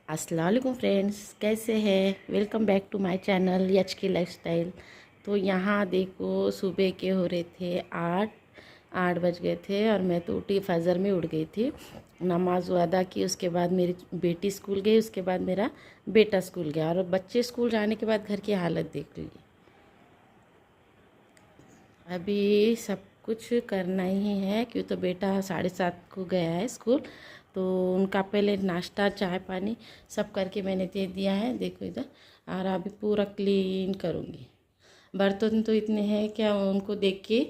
अस्सलाम वालेकुम फ्रेंड्स, कैसे हैं। Welcome back to my channel यच की लाइफस्टाइल। तो यहाँ देखो सुबह के हो रहे थे 8 बज गए थे और मैं तो उठी फजर में उठ गई थी। नमाज अदा की, उसके बाद मेरी बेटी स्कूल गई, उसके बाद मेरा बेटा स्कूल गया। और बच्चे स्कूल जाने के बाद घर की हालत देख लीजिए। अभी सब कुछ करना ही है क्यों, तो बेटा 7:30 को गया है स्कूल, तो उनका पहले नाश्ता चाय पानी सब करके मैंने दे दिया है। देखो इधर, और अभी पूरा क्लीन करूँगी। बर्तन तो इतने हैं क्या, उनको देख के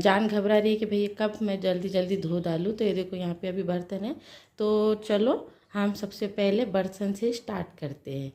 जान घबरा रही है कि भैया कब मैं जल्दी जल्दी धो डालूँ। तो ये देखो यहाँ पे अभी बर्तन है, तो चलो हम सबसे पहले बर्तन से स्टार्ट करते हैं।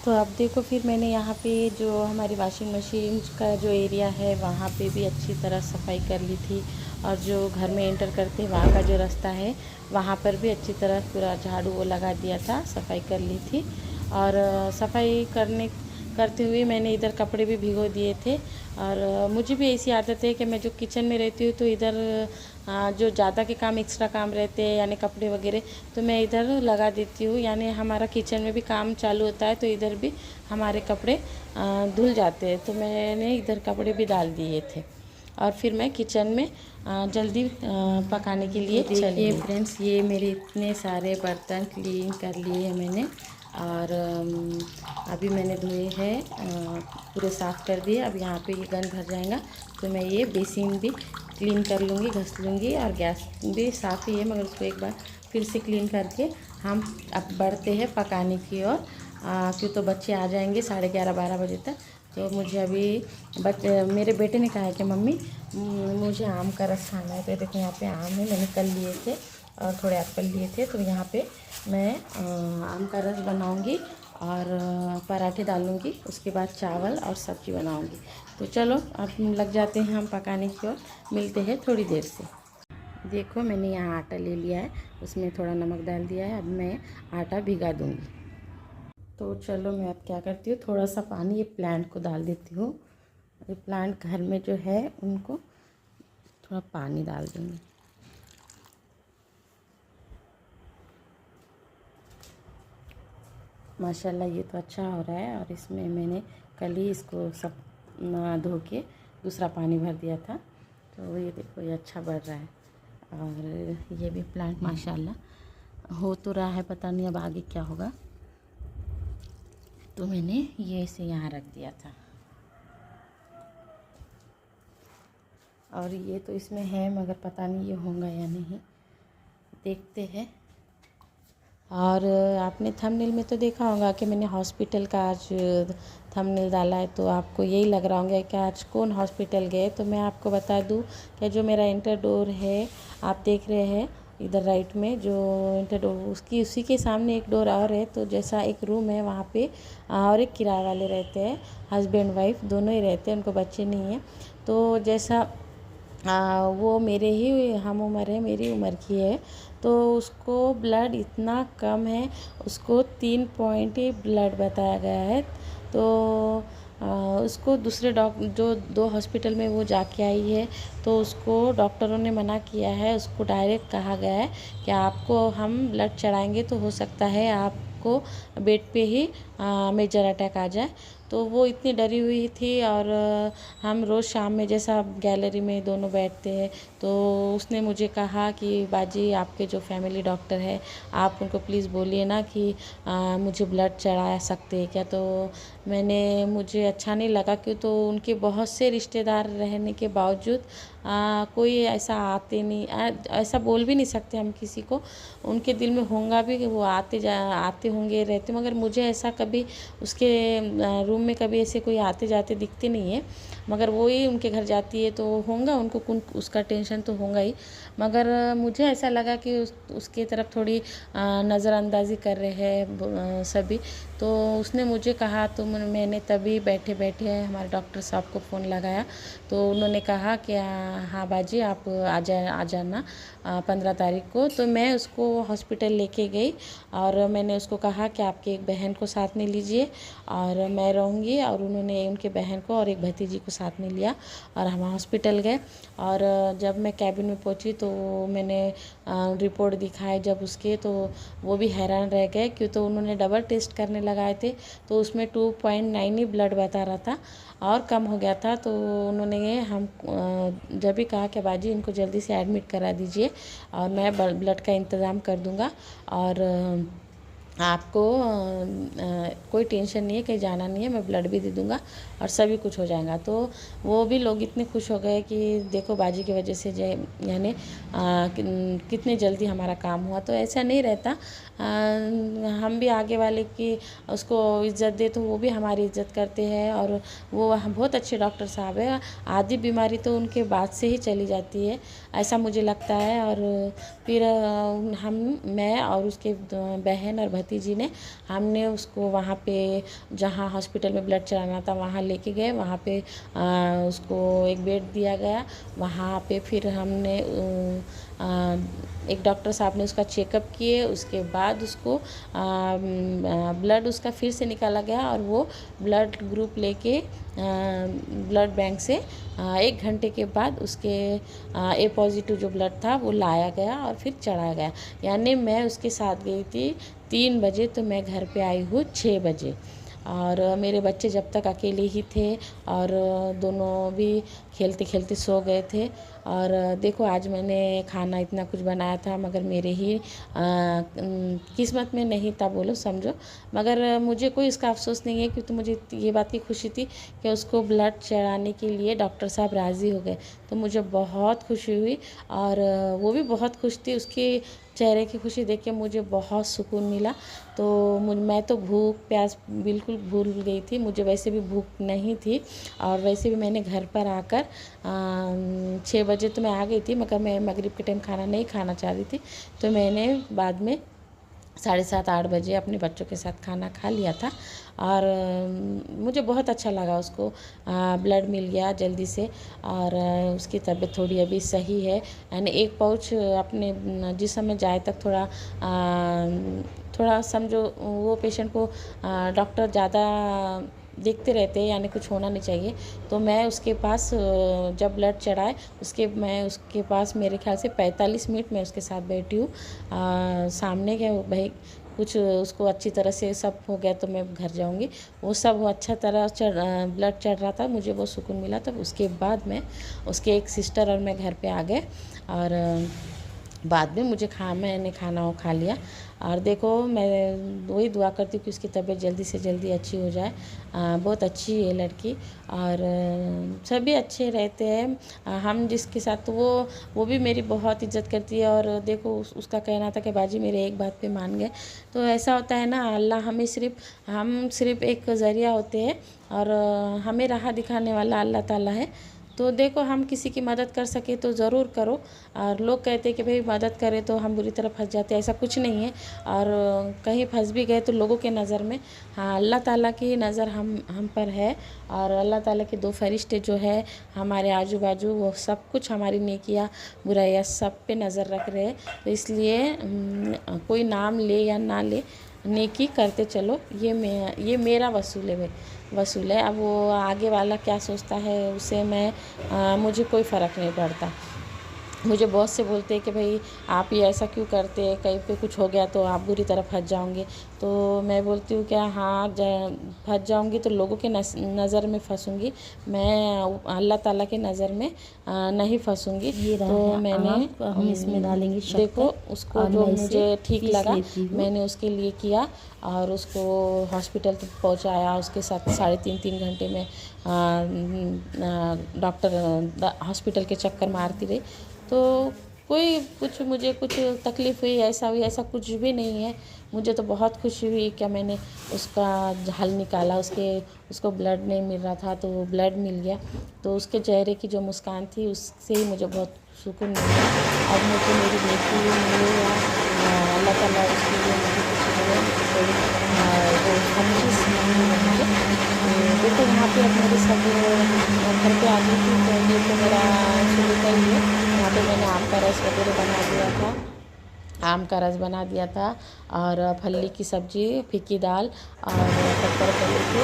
तो अब देखो, फिर मैंने यहाँ पे जो हमारी वॉशिंग मशीन का जो एरिया है वहाँ पे भी अच्छी तरह सफाई कर ली थी। और जो घर में एंटर करते हैं वहाँ का जो रास्ता है वहाँ पर भी अच्छी तरह पूरा झाड़ू वो लगा दिया था, सफाई कर ली थी। और सफाई करते हुए मैंने इधर कपड़े भी भिगो दिए थे। और मुझे भी ऐसी आदत है कि मैं जो किचन में रहती हूँ तो इधर जो ज़्यादा के काम एक्स्ट्रा काम रहते हैं यानी कपड़े वगैरह, तो मैं इधर लगा देती हूँ। यानी हमारा किचन में भी काम चालू होता है तो इधर भी हमारे कपड़े धुल जाते हैं। तो मैंने इधर कपड़े भी डाल दिए थे और फिर मैं किचन में जल्दी पकाने के लिए चली। फ्रेंड्स, ये मेरे इतने सारे बर्तन क्लीन कर लिए हैं मैंने। और अभी मैंने धोए हैं, पूरे साफ़ कर दिए। अब यहाँ पे ये गन भर जाएगा तो मैं ये बेसिन भी क्लीन कर लूँगी, घस लूँगी। और गैस भी साफ़ ही है मगर उसको एक बार फिर से क्लीन करके हम अब बढ़ते हैं पकाने की ओर। क्यों तो बच्चे आ जाएंगे 11:30-12 बजे तक। तो मुझे अभी मेरे बेटे ने कहा है कि मम्मी मुझे आम का रस खाना है। तो देखो यहाँ पे आम है, मैंने कल लिए थे और थोड़े एप्पल लिए थे। तो यहाँ पे मैं आम का रस बनाऊंगी और पराठे डालूंगी, उसके बाद चावल और सब्ज़ी बनाऊंगी। तो चलो अब लग जाते हैं हम पकाने की ओर, मिलते हैं थोड़ी देर से। देखो मैंने यहाँ आटा ले लिया है, उसमें थोड़ा नमक डाल दिया है। अब मैं आटा भिगा दूंगी। तो चलो मैं अब क्या करती हूँ, थोड़ा सा पानी ये प्लांट को डाल देती हूँ। ये प्लांट घर में जो है उनको थोड़ा पानी डाल दूँगी। माशाल्लाह ये तो अच्छा हो रहा है। और इसमें मैंने कल ही इसको सब धो के दूसरा पानी भर दिया था। तो ये देखो ये अच्छा बढ़ रहा है। और ये भी प्लांट माशाल्लाह हो तो रहा है, पता नहीं अब आगे क्या होगा। तो मैंने ये इसे यहाँ रख दिया था। और ये तो इसमें है मगर पता नहीं ये होगा या नहीं, देखते हैं। और आपने थंबनेल में तो देखा होगा कि मैंने हॉस्पिटल का आज थंबनेल डाला है। तो आपको यही लग रहा होगा कि आज कौन हॉस्पिटल गए। तो मैं आपको बता दूं कि जो मेरा इंटर डोर है आप देख रहे हैं इधर राइट में, जो इंटर डोर उसकी उसी के सामने एक डोर और है। तो जैसा एक रूम है वहाँ पे और एक किराए वाले रहते हैं, हस्बैंड वाइफ दोनों ही रहते हैं, उनको बच्चे नहीं हैं। तो जैसा वो मेरे ही हम उम्र है, मेरी उम्र की है। तो उसको ब्लड इतना कम है, उसको 3 पॉइंट ही ब्लड बताया गया है। तो उसको दूसरे जो 2 हॉस्पिटल में वो जाके आई है, तो उसको डॉक्टरों ने मना किया है। उसको डायरेक्ट कहा गया है कि आपको हम ब्लड चढ़ाएंगे तो हो सकता है आपको बेड पे ही मेजर अटैक आ जाए। तो वो इतनी डरी हुई थी। और हम रोज़ शाम में जैसा गैलरी में दोनों बैठते हैं, तो उसने मुझे कहा कि बाजी आपके जो फैमिली डॉक्टर है, आप उनको प्लीज़ बोलिए ना कि मुझे ब्लड चढ़ा सकते हैं क्या। तो मुझे अच्छा नहीं लगा, क्यों तो उनके बहुत से रिश्तेदार रहने के बावजूद कोई ऐसा आते नहीं, ऐसा बोल भी नहीं सकते हम किसी को। उनके दिल में होगा भी कि वो आते होंगे रहते, मगर मुझे ऐसा कभी उसके रूम में कभी ऐसे कोई आते जाते दिखते नहीं है। मगर वो ही उनके घर जाती है तो होगा उनको उसका टेंशन तो होगा ही। मगर मुझे ऐसा लगा कि उसके तरफ थोड़ी नज़रअंदाज़ी कर रहे हैं सभी। तो उसने मुझे कहा, तो मैंने तभी बैठे बैठे हमारे डॉक्टर साहब को फ़ोन लगाया। तो उन्होंने कहा कि हाँ बाजी आप आ जाना 15 तारीख को। तो मैं उसको हॉस्पिटल लेके गई और मैंने उसको कहा कि आपकी एक बहन को साथ में लीजिए और मैं रहूँगी। और उन्होंने उनके बहन को और एक भतीजी को साथ में लिया और हम हॉस्पिटल गए। और जब मैं कैबिन में पहुंची तो मैंने रिपोर्ट दिखाए जब उसके, तो वो भी हैरान रह गए, क्यों तो उन्होंने डबल टेस्ट करने लगाए थे। तो उसमें 2.9 ही ब्लड बता रहा था और कम हो गया था। तो उन्होंने हम जब भी कहा कि बाजी इनको जल्दी से एडमिट करा दीजिए और मैं ब्लड का इंतज़ाम कर दूंगा और आपको कोई टेंशन नहीं है, कहीं जाना नहीं है, मैं ब्लड भी दे दूंगा और सभी कुछ हो जाएगा। तो वो भी लोग इतने खुश हो गए कि देखो बाजी की वजह से यानी कितने जल्दी हमारा काम हुआ। तो ऐसा नहीं रहता, हम भी आगे वाले की उसको इज़्ज़त दे तो वो भी हमारी इज़्ज़त करते हैं। और वो बहुत अच्छे डॉक्टर साहब है, आधी बीमारी तो उनके बाद से ही चली जाती है, ऐसा मुझे लगता है। और फिर मैं और उसके बहन और भतीजी ने हमने उसको वहाँ पे जहाँ हॉस्पिटल में ब्लड चढ़ाना था वहाँ लेके गए। वहाँ पे उसको एक बेड दिया गया। वहाँ पे फिर हमने एक डॉक्टर साहब ने उसका चेकअप किए। उसके बाद उसको ब्लड उसका फिर से निकाला गया और वो ब्लड ग्रुप लेके ब्लड बैंक से 1 घंटे के बाद उसके ए पॉजिटिव जो ब्लड था वो लाया गया और फिर चढ़ाया गया। यानी मैं उसके साथ गई थी 3 बजे, तो मैं घर पे आई हूँ 6 बजे। और मेरे बच्चे जब तक अकेले ही थे और दोनों भी खेलते खेलते सो गए थे। और देखो आज मैंने खाना इतना कुछ बनाया था, मगर मेरे ही किस्मत में नहीं था बोलो समझो। मगर मुझे कोई इसका अफसोस नहीं है, क्योंकि मुझे ये बात की खुशी थी कि उसको ब्लड चढ़ाने के लिए डॉक्टर साहब राज़ी हो गए। तो मुझे बहुत खुशी हुई और वो भी बहुत खुश थी। उसके चेहरे की खुशी देख के मुझे बहुत सुकून मिला। तो मैं तो भूख प्यास बिल्कुल भूल गई थी, मुझे वैसे भी भूख नहीं थी। और वैसे भी मैंने घर पर आकर 6 बजे तो मैं आ गई थी, मगर मैं मगरिब के टाइम खाना नहीं खाना चाह रही थी। तो मैंने बाद में 7:30-8 बजे अपने बच्चों के साथ खाना खा लिया था। और मुझे बहुत अच्छा लगा, उसको ब्लड मिल गया जल्दी से। और उसकी तबीयत थोड़ी अभी सही है, यानी 1 पाउच अपने जिस्म में जाए तक थोड़ा समझो वो पेशेंट को डॉक्टर ज़्यादा देखते रहते हैं, यानी कुछ होना नहीं चाहिए। तो मैं उसके पास जब ब्लड चढ़ाए मैं उसके पास मेरे ख्याल से 45 मिनट मैं उसके साथ बैठी हूँ सामने के भाई कुछ उसको अच्छी तरह से सब हो गया तो मैं घर जाऊंगी। वो सब अच्छा तरह ब्लड चढ़ रहा था, मुझे वो सुकून मिला। तो उसके बाद मैं उसके एक सिस्टर और मैं घर पे आ गए और बाद में मैंने खाना खा लिया। और देखो मैं वही दुआ करती हूँ कि उसकी तबीयत जल्दी से जल्दी अच्छी हो जाए। बहुत अच्छी है लड़की और सभी अच्छे रहते हैं। हम जिसके साथ, तो वो भी मेरी बहुत इज्जत करती है। और देखो उसका कहना था कि बाजी मेरे एक बात पे मान गए। तो ऐसा होता है ना, अल्लाह हम सिर्फ एक ज़रिया होते हैं और हमें राह दिखाने वाला अल्लाह ताला है। तो देखो, हम किसी की मदद कर सके तो ज़रूर करो। और लोग कहते हैं कि भाई मदद करें तो हम बुरी तरह फंस जाते हैं, ऐसा कुछ नहीं है। और कहीं फंस भी गए तो लोगों के नज़र में, हाँ, अल्लाह ताला की नज़र हम पर है। और अल्लाह ताला के 2 फरिश्ते जो है हमारे आजू बाजू, वो सब कुछ हमारी नेकियां बुराइयां सब पे नज़र रख रहे हैं। तो इसलिए कोई नाम ले या ना ले, नेकी करते चलो। ये मेरा वसूल है। अब वो आगे वाला क्या सोचता है उसे मुझे कोई फ़र्क नहीं पड़ता। मुझे बहुत से बोलते हैं कि भाई आप ये ऐसा क्यों करते हैं, कहीं पे कुछ हो गया तो आप बुरी तरह फंस जाओगे। तो मैं बोलती हूँ क्या, हाँ, फंस जाऊँगी तो लोगों के नज़र में फंसूँगी, मैं अल्लाह ताला के नज़र में नहीं फंसूँगी। तो मैंने हम इसमें डालेंगे शक्कर, देखो, उसको जो मुझे ठीक लगा मैंने उसके लिए किया और उसको हॉस्पिटल तक पहुँचाया। उसके साथ 3.5 घंटे में डॉक्टर हॉस्पिटल के चक्कर मारती रही। तो मुझे कुछ तकलीफ़ हुई, ऐसा कुछ भी नहीं है। मुझे तो बहुत खुशी हुई कि मैंने उसका हल निकाला। उसको ब्लड नहीं मिल रहा था तो वो ब्लड मिल गया। तो उसके चेहरे की जो मुस्कान थी उससे ही मुझे बहुत सुकून मिला। अब मुझे मेरी बेटी मिले या अल्लाह ताला उसके लिए मुझे कुछ मिले, मुझे वो हर चीज़ मुझे। देखो, यहाँ पे अब मेरे सब घर पे आ गई थी। तो ये तो मेरा शुरू का ही है। यहाँ पे मैंने आम का रस वगैरह बना दिया था, आम का रस बना दिया था और फल्ली की सब्ज़ी, फीकी दाल और पत्थर करी थी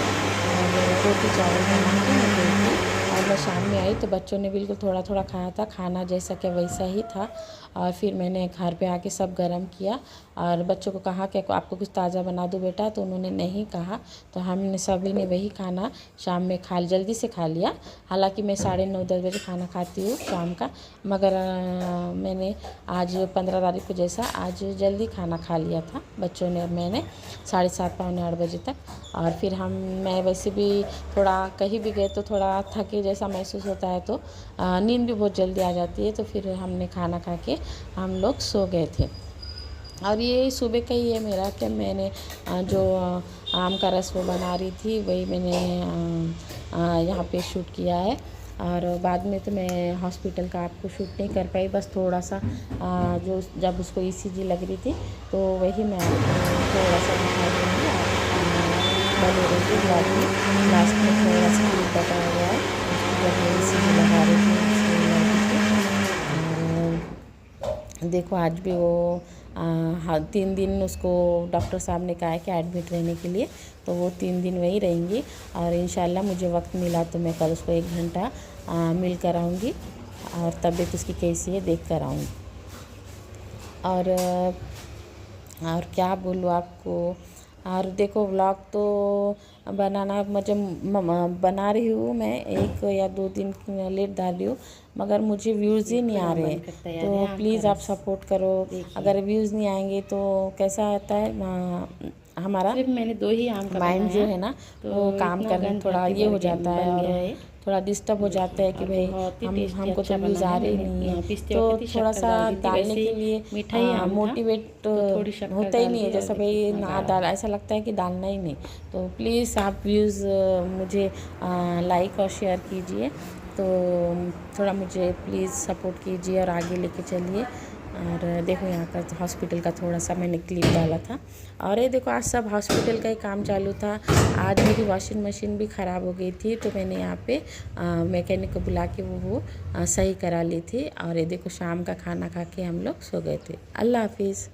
और रोटी चावल बना के मैं गई थी। और मैं शाम में आई तो बच्चों ने बिल्कुल थोड़ा थोड़ा खाया था, खाना जैसा क्या वैसा ही था। और फिर मैंने घर पे आके सब गर्म किया और बच्चों को कहा कि आपको कुछ ताज़ा बना दूँ बेटा, तो उन्होंने नहीं कहा। तो हमने सभी ने वही खाना शाम में जल्दी से खा लिया। हालांकि मैं 9:30-10 बजे खाना खाती हूँ शाम का, मगर मैंने आज 15 तारीख को जैसा आज जल्दी खाना खा लिया था बच्चों ने और मैंने 7:30 पौने 8 बजे तक। और फिर मैं वैसे भी थोड़ा कहीं भी गए तो थोड़ा थके जैसा महसूस होता है, तो नींद भी बहुत जल्दी आ जाती है। तो फिर हमने खाना खा के हम लोग सो गए थे। और ये सुबह का ही है मेरा कि मैंने जो आम का रस वो बना रही थी वही मैंने यहाँ पे शूट किया है। और बाद में तो मैं हॉस्पिटल का आपको शूट नहीं कर पाई, बस थोड़ा सा जो जब उसको ECG लग रही थी तो वही मैं आपको थोड़ा सा दिखा दूँगी। बने रही लास्ट में थोड़ा सा क्लिप बताया गया है जब मैं ECG लगा रही थी। देखो, आज भी वो 3 दिन उसको डॉक्टर साहब ने कहा है कि एडमिट रहने के लिए, तो वो 3 दिन वहीं रहेंगी। और इंशाल्लाह मुझे वक्त मिला तो मैं कल उसको 1 घंटा मिल कर आऊँगी और तबीयत उसकी कैसी है देख कर आऊँगी। और क्या बोलूँ आपको। और देखो, व्लॉग तो बनाना मुझे बना रही हूँ मैं 1 या 2 दिन लेट डाल रही हूँ, मगर मुझे व्यूज़ ही नहीं आ रहे। तो प्लीज़ आप सपोर्ट करो। अगर व्यूज़ नहीं आएंगे तो कैसा आता है हमारा मैंने 2 ही आम का माइंड जो है ना, तो वो काम करने थोड़ा ये हो जाता है और थोड़ा डिस्टर्ब हो जाता है कि भाई हमको तो व्यूज़ आ रहे नहीं है। तो थोड़ा सा डालने के लिए मोटिवेट होता ही नहीं है, जैसा भाई ना डाल, ऐसा लगता है कि डालना ही नहीं। तो प्लीज़ आप व्यूज़ मुझे लाइक और शेयर कीजिए, तो थोड़ा मुझे प्लीज़ सपोर्ट कीजिए और आगे लेके चलिए। और देखो, यहाँ का हॉस्पिटल का थोड़ा सा मैंने क्लिप डाला था। और ये देखो, आज सब हॉस्पिटल का ही काम चालू था। आज मेरी वॉशिंग मशीन भी ख़राब हो गई थी, तो मैंने यहाँ पे मैकेनिक को बुला के वो सही करा ली थी। और ये देखो, शाम का खाना खा के हम लोग सो गए थे। अल्लाह हाफिज़।